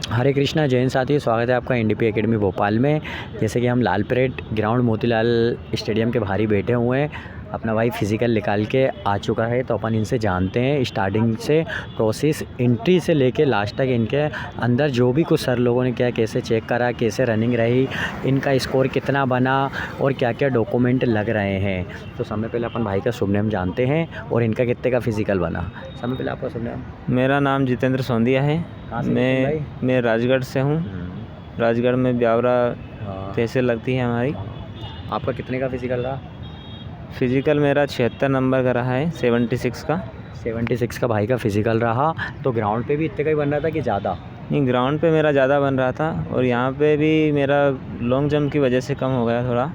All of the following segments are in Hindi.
हरे कृष्णा जैन साथी, स्वागत है आपका एनडीपी एकेडमी भोपाल में। जैसे कि हम लाल परेड ग्राउंड मोतीलाल स्टेडियम के बाहर ही बैठे हुए हैं। अपना भाई फिज़िकल निकाल के आ चुका है, तो अपन इनसे जानते हैं स्टार्टिंग से प्रोसेस, एंट्री से लेके लास्ट तक इनके अंदर जो भी कुछ सर लोगों ने क्या कैसे चेक करा, कैसे रनिंग रही, इनका स्कोर कितना बना और क्या क्या डॉक्यूमेंट लग रहे हैं। तो समय पहले अपन भाई का शुभ नाम जानते हैं और इनका कितने का फिज़िकल बना। समय पहले आपका शुभ नाम। मेरा नाम जितेंद्र सोंदिया है। मैं राजगढ़ से हूँ। राजगढ़ में ब्यावरा तहसील लगती है हमारी। आपका कितने का फिज़िकल रहा? फिज़िकल मेरा 76 नंबर का रहा है, 76 का। 76 का भाई का फिज़िकल रहा। तो ग्राउंड पे भी इतने का ही बन रहा था कि ज़्यादा? नहीं, ग्राउंड पे मेरा ज़्यादा बन रहा था और यहाँ पे भी मेरा लॉन्ग जंप की वजह से कम हो गया थोड़ा।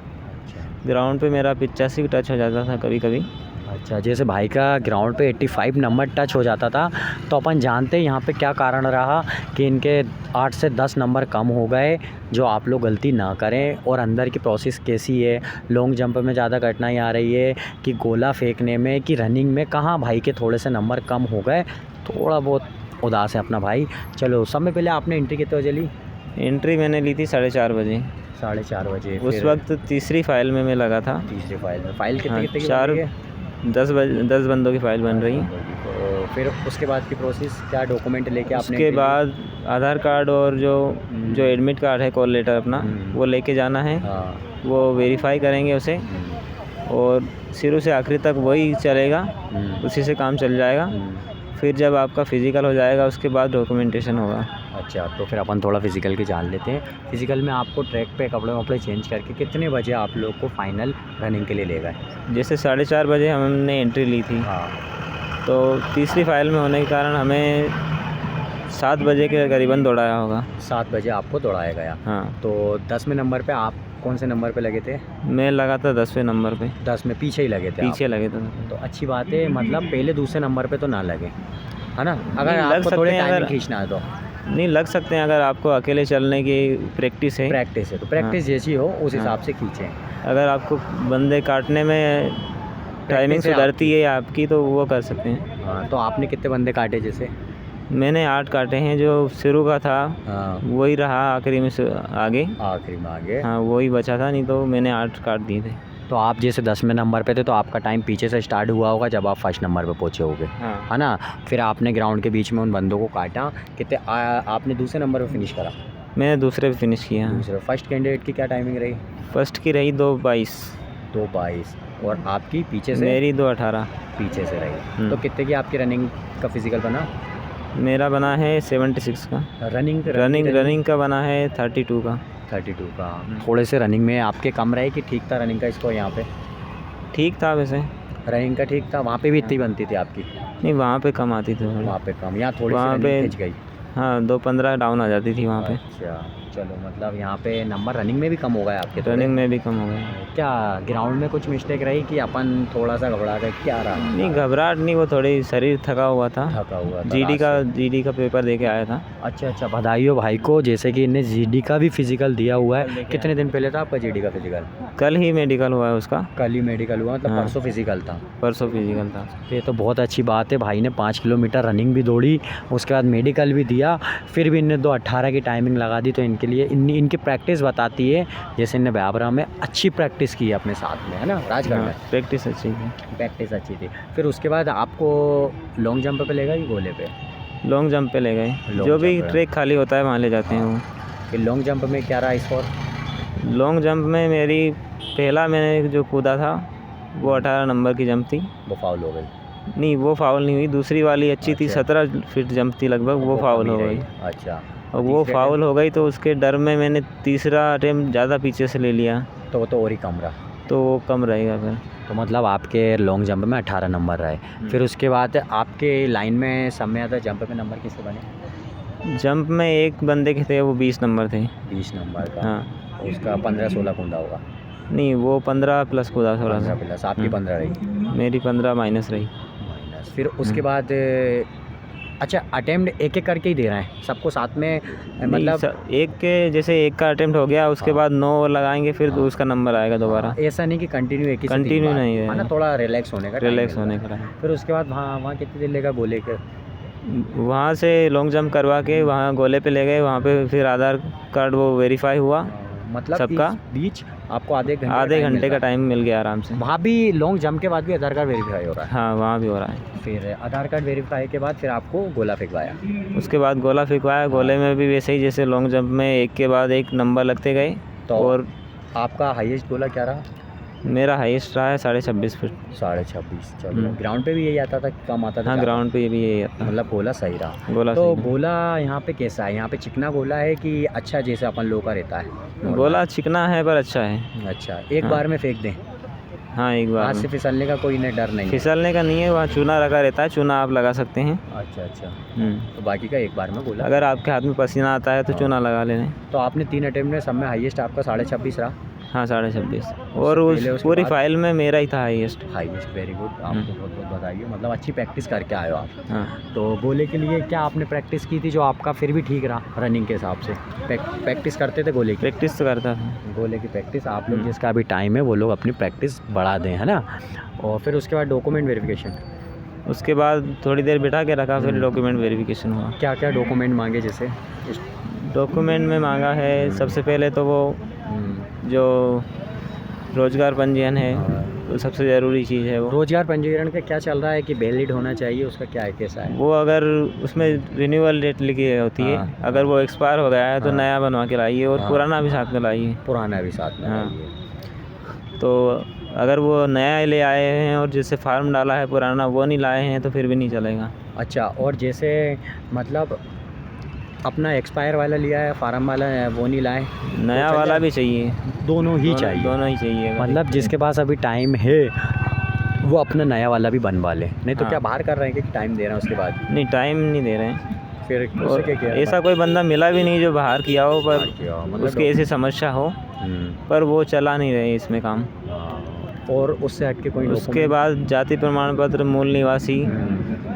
ग्राउंड पे मेरा 85 टच हो जाता था कभी कभी। अच्छा, जैसे भाई का ग्राउंड पे 85 नंबर टच हो जाता था, तो अपन जानते हैं यहाँ पे क्या कारण रहा कि इनके 8 से 10 नंबर कम हो गए, जो आप लोग गलती ना करें। और अंदर की प्रोसेस कैसी है, लॉन्ग जंप में ज़्यादा कठिनाई आ रही है कि गोला फेंकने में कि रनिंग में, कहाँ भाई के थोड़े से नंबर कम हो गए? थोड़ा बहुत उदास है अपना भाई। चलो, समय पहले आपने एंट्री कितने बजे ली? एंट्री मैंने ली थी 4:30 बजे। 4:30 बजे। उस वक्त तीसरी फाइल में मैं लगा था। तीसरी फाइल में फाइल कितने हाँ, कितने की बन रही है? 10 बंदों की फ़ाइल बन रही है। तो फिर उसके बाद की प्रोसेस क्या, डॉक्यूमेंट लेके आपने? उसके बाद आधार कार्ड और जो एडमिट कार्ड है, कॉल लेटर अपना, वो लेके जाना है। वो वेरीफाई करेंगे उसे और शुरू से आखिरी तक वही चलेगा, उसी से काम चल जाएगा। फिर जब आपका फ़िज़िकल हो जाएगा उसके बाद डॉक्यूमेंटेशन होगा। अच्छा, तो फिर अपन थोड़ा फ़िज़िकल की जान लेते हैं। फ़िज़िकल में आपको ट्रैक पे कपड़े वपड़े चेंज करके कितने बजे आप लोग को फाइनल रनिंग के लिए ले गए? जैसे 4:30 बजे हमने एंट्री ली थी। हाँ। तो तीसरी फाइल में होने के कारण हमें 7 बजे के करीबन दौड़ाया होगा। 7 बजे आपको दौड़ाया गया। हाँ। तो 10वें नंबर पे आप कौन से नंबर पे लगे थे? मैं लगा था 10वें नंबर पे। 10 में पीछे ही लगे थे? पीछे लगे थे। तो अच्छी बात है, मतलब पहले दूसरे नंबर पे तो ना लगे, है ना? अगर लग आपको सकते थोड़े हैं, टाइम अगर खींचना है तो। नहीं, लग सकते हैं अगर आपको अकेले चलने की प्रैक्टिस है। प्रैक्टिस है तो प्रैक्टिस जैसी हो उस हिसाब से खींचें। अगर आपको बंदे काटने में टाइमिंग सुधरती है आपकी, तो वो कर सकते हैं। हाँ, तो आपने कितने बंदे काटे? जैसे मैंने 8 काटे हैं, जो शुरू का था वही रहा, आखिरी में आगे। हाँ, वही बचा था, नहीं तो मैंने 8 काट दिए थे। तो आप जैसे 10वें नंबर पे थे, तो आपका टाइम पीछे से स्टार्ट हुआ होगा जब आप फर्स्ट नंबर पे पहुँचे होगे, है ना? फिर आपने ग्राउंड के बीच में उन बंदों को काटा। कितने आपने दूसरे नंबर पे फिनिश करा? मैंने दूसरे पे फिनिश किया। दूसरे। फर्स्ट कैंडिडेट की क्या टाइमिंग रही? फर्स्ट की रही 2:22। 2:22। और आपकी पीछे से? मेरी 2:18 पीछे से रही। तो कितने की आपकी रनिंग का फिज़िकल बना? मेरा बना है 76 का। रनिंग का बना है 32 का। 32 का। थोड़े से रनिंग में आपके कम रहे कि ठीक था रनिंग का स्कोर? यहाँ पे ठीक था वैसे। रनिंग का ठीक था। वहाँ पे भी इतनी बनती थी आपकी? नहीं, वहाँ पे कम आती थी। वहाँ पे कम, यहाँ थोड़ी वहाँ सी पे रनिंग खिंच गई। हाँ, 2:15 डाउन आ जाती थी वहाँ पे। अच्छा, चलो, मतलब यहाँ पे नंबर रनिंग में भी कम हो गए आपके? रनिंग में भी कम हो गए। क्या ग्राउंड में कुछ मिस्टेक रही कि अपन थोड़ा सा घबरा गए? क्या रहा? नहीं, घबराहट नहीं, वो थोड़ी शरीर थका हुआ था। जीडी का पेपर दे के आया था। अच्छा, बधाई हो भाई को, जैसे कि इन्हें जीडी का भी फिज़िकल दिया हुआ है। कितने दिन पहले था आपका जीडी का फिज़िकल? कल ही मेडिकल हुआ है उसका। कल ही मेडिकल हुआ, मतलब परसों फिज़िकल था? परसों फिज़िकल था। ये तो बहुत अच्छी बात है। भाई ने 5 किलोमीटर रनिंग भी दौड़ी, उसके बाद मेडिकल भी दिया, फिर भी इनने 2:18 की टाइमिंग लगा दी। तो इनके लिए इनकी प्रैक्टिस बताती है, जैसे इनने ब्यावरा में अच्छी प्रैक्टिस की अपने साथ में, है ना? राजगढ़ में प्रैक्टिस अच्छी थी। फिर उसके बाद आपको लॉन्ग जंप पे ले गए कि गोले पे? लॉन्ग जंप पे ले गए, जो भी ट्रैक खाली होता है वहाँ ले जाते हैं वो। फिर लॉन्ग जंप में क्या रहा स्कोर? लॉन्ग जंप में मेरी पहला मैंने जो कूदा था वो 18 नंबर की जंप थी। वो फाउल हो गई? नहीं, वो फाउल नहीं हुई, दूसरी वाली अच्छी थी, 17 फीट जंप थी लगभग, वो फाउल हो गई। अच्छा, और वो फाउल हो गई तो उसके डर में मैंने तीसरा अटेम्प्ट ज़्यादा पीछे से ले लिया, तो वो तो और ही कम रहा। तो वो कम रहेगा फिर। तो मतलब आपके लॉन्ग जंप में 18 नंबर रहे। फिर उसके बाद आपके लाइन में समय आता जंप में नंबर किसके बने? जंप में एक बंदे के थे, वो 20 नंबर थे। 20 नंबर का? हाँ। उसका 15-16 कूदा होगा? नहीं, वो 15 प्लस कूदा थोड़ा सा। 15 प्लस। आपकी 15 रही? मेरी 15 माइनस रही। फिर उसके बाद अच्छा, अटेम्प्ट एक एक करके ही दे रहे हैं सबको साथ में? मतलब एक के जैसे एक का अटेम्प्ट हो गया, उसके बाद 9 और लगाएंगे, फिर तो उसका नंबर आएगा दोबारा। ऐसा नहीं कि कंटिन्यू एक ही? कंटिन्यू नहीं है ना, थोड़ा रिलैक्स होने का। रिलैक्स होने का। फिर उसके बाद वहाँ कितनी देर लेगा गोले के? वहाँ से लॉन्ग जंप करवा के वहाँ गोले पे ले गए, वहाँ पे फिर आधार कार्ड वो वेरीफाई हुआ मतलब सबका। इस बीच आपको आधे घंटे का टाइम मिल गया आराम से। वहाँ भी लॉन्ग जंप के बाद भी आधार कार्ड वेरीफाई हो रहा है? हाँ, वहाँ भी हो रहा है। फिर आधार कार्ड वेरीफाई के बाद फिर आपको गोला फेंकवाया? उसके बाद गोला फेंकवाया। गोले में भी वैसे ही जैसे लॉन्ग जंप में एक के बाद एक नंबर लगते गए। तो और आपका हाईएस्ट गोला क्या रहा? मेरा हाईएस्ट रहा है 26.5 फीट। 26.5। चलो, ग्राउंड पे भी यही आता था, कम आता था? हाँ, ग्राउंड पे भी यही आता। मतलब गोला सही रहा? गोला तो सही। गोला यहाँ पे कैसा है? यहाँ पे चिकना गोला है कि अच्छा जैसे अपन लोग का रहता है? गोला चिकना है पर अच्छा है। अच्छा, एक हाँ। बार में फेंक दें? हाँ, एक बार हाथ से फिसलने का कोई डर नहीं है? फिसलने का नहीं है, वहाँ चूना रखा रहता है, चूना आप लगा सकते हैं। अच्छा। तो बाकी का एक बार में गोला? अगर आपके हाथ में पसीना आता है तो चूना लगा लें। तो आपने 3 अटेम्प्ट में सब में हाईएस्ट आपका 26.5 रहा? हाँ, 26.5। और उस पूरी फाइल में मेरा ही था हाईएस्ट। वेरी गुड, आपको बहुत बहुत बधाई। मतलब अच्छी प्रैक्टिस करके आए हो आप। हाँ। तो गोले के लिए क्या आपने प्रैक्टिस की थी जो आपका फिर भी ठीक रहा रनिंग के हिसाब से? प्रैक्टिस करते थे गोले की? प्रैक्टिस तो करता था। गोले की प्रैक्टिस आप लोग जिसका अभी टाइम है वो लोग अपनी प्रैक्टिस बढ़ा दें, है ना? और फिर उसके बाद डॉक्यूमेंट वेरिफिकेशन? उसके बाद थोड़ी देर बिठा के रखा, फिर डॉक्यूमेंट वेरिफिकेशन हुआ। क्या क्या डॉक्यूमेंट मांगे? जैसे डॉक्यूमेंट में मांगा है सबसे पहले तो वो जो रोज़गार पंजीयन है, वो सबसे ज़रूरी चीज़ है। वो रोज़गार पंजीकरण का क्या चल रहा है कि वैलिड होना चाहिए, उसका क्या है, कैसा है? वो अगर उसमें रिन्यूअल डेट लिखी होती है, अगर वो एक्सपायर हो गया है तो नया बनवा के लाइए, और पुराना भी साथ में लाइए। पुराना भी साथ में लाइए। तो अगर वो नया ले आए हैं और जैसे फार्म डाला है पुराना वो नहीं लाए हैं तो फिर भी नहीं चलेगा। अच्छा, और जैसे मतलब अपना एक्सपायर वाला लिया है, फार्म वाला वो नहीं लाए? नया वाला भी चाहिए? दोनों ही चाहिए? दोनों ही चाहिए। मतलब जिसके पास अभी टाइम है वो अपना नया वाला भी बनवा ले, नहीं तो क्या बाहर कर रहे हैं कि टाइम दे रहे हैं उसके बाद? नहीं, टाइम नहीं दे रहे हैं। फिर क्या ऐसा कोई बंदा मिला भी नहीं जो बाहर किया हो, पर मतलब उसकी ऐसी समस्या हो, पर वो चला नहीं रहे इसमें काम। और उससे हट के कोई? उसके बाद जाति प्रमाण पत्र, मूल निवासी,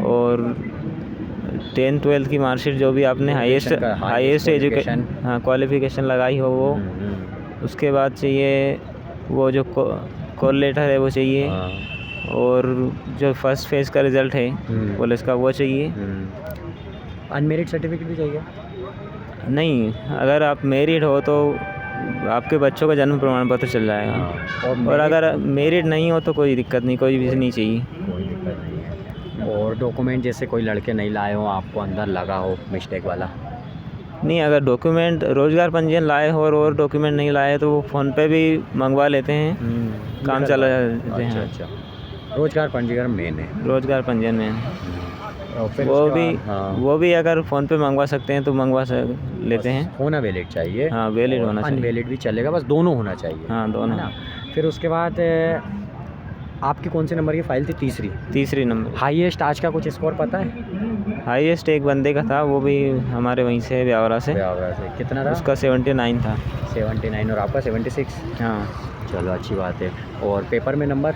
और 10th-12th की मार्कशीट, जो भी आपने हाईएस्ट एजुकेशन क्वालिफिकेशन लगाई हो वो। उसके बाद चाहिए वो जो कॉल लेटर है वो चाहिए, और जो फर्स्ट फेज़ का रिज़ल्ट है पुलिस का वो चाहिए। अनमेरिड सर्टिफिकेट भी चाहिए? नहीं, अगर आप मैरिड हो तो आपके बच्चों का जन्म प्रमाण पत्र चल जाएगा। और अगर मैरिड नहीं हो तो कोई दिक्कत नहीं, कोई भी नहीं चाहिए। कोई दिक्कत नहीं है। और डॉक्यूमेंट जैसे कोई लड़के नहीं लाए हो, आपको अंदर लगा हो मिस्टेक वाला? नहीं, अगर डॉक्यूमेंट रोज़गार पंजीयन लाए हो और डॉक्यूमेंट नहीं लाए तो वो फ़ोन पे भी मंगवा लेते हैं, काम चला जाते हैं। अच्छा, रोज़गार पंजीकरण मेन है? रोज़गार पंजीयन में और फिर वो भी अगर फ़ोन पे मंगवा सकते हैं तो मंगवा लेते हैं। होना वैलिड चाहिए? हाँ, वैलिड होना चाहिए। अनवैलिड भी चलेगा, बस दोनों होना चाहिए। हाँ, दोनों। फिर उसके बाद आपकी कौन से नंबर की फ़ाइल थी? तीसरी नंबर। हाईएस्ट आज का कुछ स्कोर पता है? हाईएस्ट एक बंदे का था, वो भी हमारे वहीं से ब्यावरा से। कितना रहा? उसका 79 था। 79 और आपका 76? हाँ। चलो, अच्छी बात है। और पेपर में नंबर?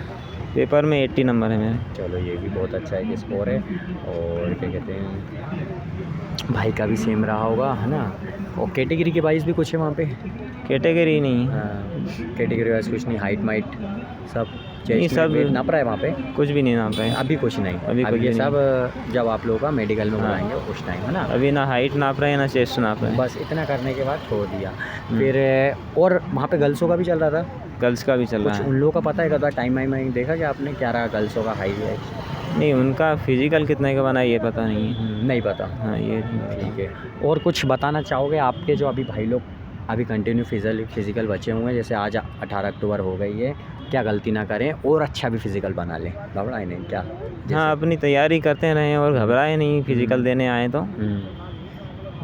पेपर में 80 नंबर है मेरे। चलो, ये भी बहुत अच्छा है स्कोर है। और क्या कहते हैं, भाई का भी सेम रहा होगा, है ना? और कैटेगरी के वाइज भी कुछ है वहाँ पे? कैटेगरी नहीं। कैटेगरी वाइज कुछ नहीं? हाइट माइट सब नहीं, सब नाप रहा है वहाँ पे? कुछ भी नहीं नाप रहा है अभी, कुछ नहीं अभी ये सब जब आप लोगों का मेडिकल में बनाएंगे उस टाइम, है ना? अभी ना हाइट नाप रहे हैं ना चेस्ट नाप रहे हैं। बस इतना करने के बाद छोड़ दिया। फिर और वहाँ पे गर्ल्सों का भी चल रहा था? गर्ल्स का भी चल रहा है। उन लोगों का पता है क्या? टाइम वाइम देखा क्या आपने, क्या रहा गर्ल्सों का हाइट? नहीं, उनका फिजिकल कितने का बना ये पता नहीं है। नहीं पता? हाँ, ये ठीक है। और कुछ बताना चाहोगे आपके जो अभी भाई लोग अभी कंटिन्यू फिज़िकल बचे हुए हैं, जैसे आज 18 अक्टूबर हो गई है, क्या गलती ना करें और अच्छा भी फिज़िकल बना लें? घबराए नहीं क्या? हाँ, अपनी तैयारी करते रहें और घबराए नहीं। फिज़िकल देने आए तो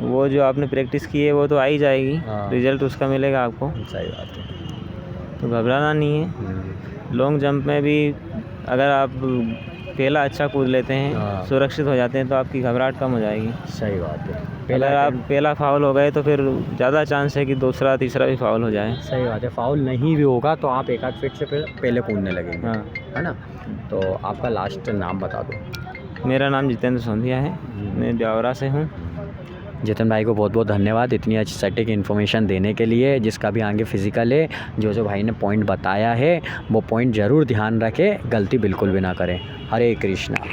वो जो आपने प्रैक्टिस की है वो तो आ ही जाएगी। रिज़ल्ट उसका मिलेगा आपको। सही बात है, तो घबराना नहीं है। लॉन्ग जंप में भी अगर आप पहला अच्छा कूद लेते हैं, सुरक्षित हो जाते हैं, तो आपकी घबराहट कम हो जाएगी। सही बात है। अगर आप पहला फाउल हो गए तो फिर ज़्यादा चांस है कि दूसरा तीसरा भी फाउल हो जाए। सही बात है। फाउल नहीं भी होगा तो आप एक आध फीट से फिर पहले कूदने लगेंगे, है ना? तो आपका लास्ट नाम बता दो। मेरा नाम जितेंद्र सोंधिया है, मैं ब्यावरा से हूँ। जितेंद्र भाई को बहुत बहुत धन्यवाद इतनी अच्छी सटीक इन्फॉर्मेशन देने के लिए। जिसका भी आगे फिज़िकल है, जो भाई ने पॉइंट बताया है वो पॉइंट ज़रूर ध्यान रखें, गलती बिल्कुल भी ना करें। हरे कृष्णा।